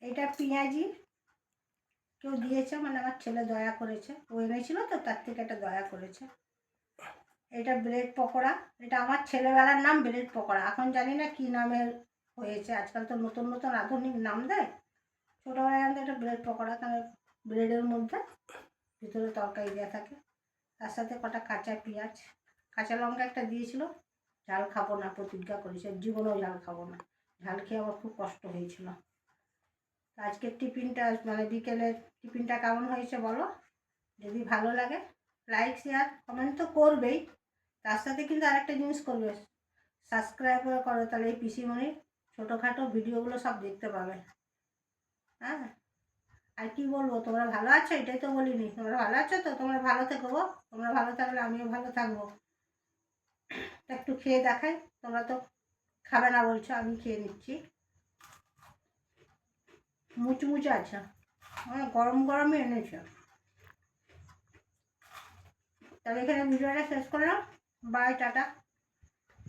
এটা পেঁয়াজি কেউ দিয়েছে, মানে আমার ছেলে দয়া করেছে, ও এনেছিল তো তার থেকে একটা দয়া করেছে। এটা ব্রেড পকোড়া, এটা আমার ছেলেবেলার নাম ব্রেড পকোড়া, এখন জানি না কী নামের হয়েছে, আজকাল তো নতুন নতুন আধুনিক নাম দেয়। ছোটোবেলায় আমাদের একটা ব্রেড পকোড়া, কারণ ব্রেডের মধ্যে ভিতরে তরকারি দেওয়া থাকে, তার সাথে কটা কাঁচা পেঁয়াজ, কাঁচা লঙ্কা একটা দিয়েছিল। ঝাল খাবো না প্রতিজ্ঞা করেছে, জীবনেও ঝাল খাবো না, ঝাল খেয়ে আমার খুব কষ্ট হয়েছিল। আজকের টিফিনটা মানে বিকেলের টিফিনটা কেমন হয়েছে বলো, যদি ভালো লাগে লাইক শেয়ার কমেন্ট তো করবেই, তার সাথে কিন্তু আরেকটা জিনিস করবে, সাবস্ক্রাইব করো, তাহলে এই পিসিমণির ছোটোখাটো ভিডিওগুলো সব দেখতে পাবে। হ্যাঁ, আর কি বলবো, তোমরা ভালো আছো এটাই তো বলিনি, তোমরা ভালো আছো তো, তোমরা ভালো থেকো গো, তোমরা ভালো থাকলে আমিও ভালো থাকবো। একটু খেয়ে দেখাই, তোমরা তো খাবে না বলছো, আমি খেয়ে নিচ্ছি। মুচমুচে আছে, মানে গরম গরমই এনেছে। তাহলে এখানে ভিডিওটা শেষ করলাম, বাই, টাটা।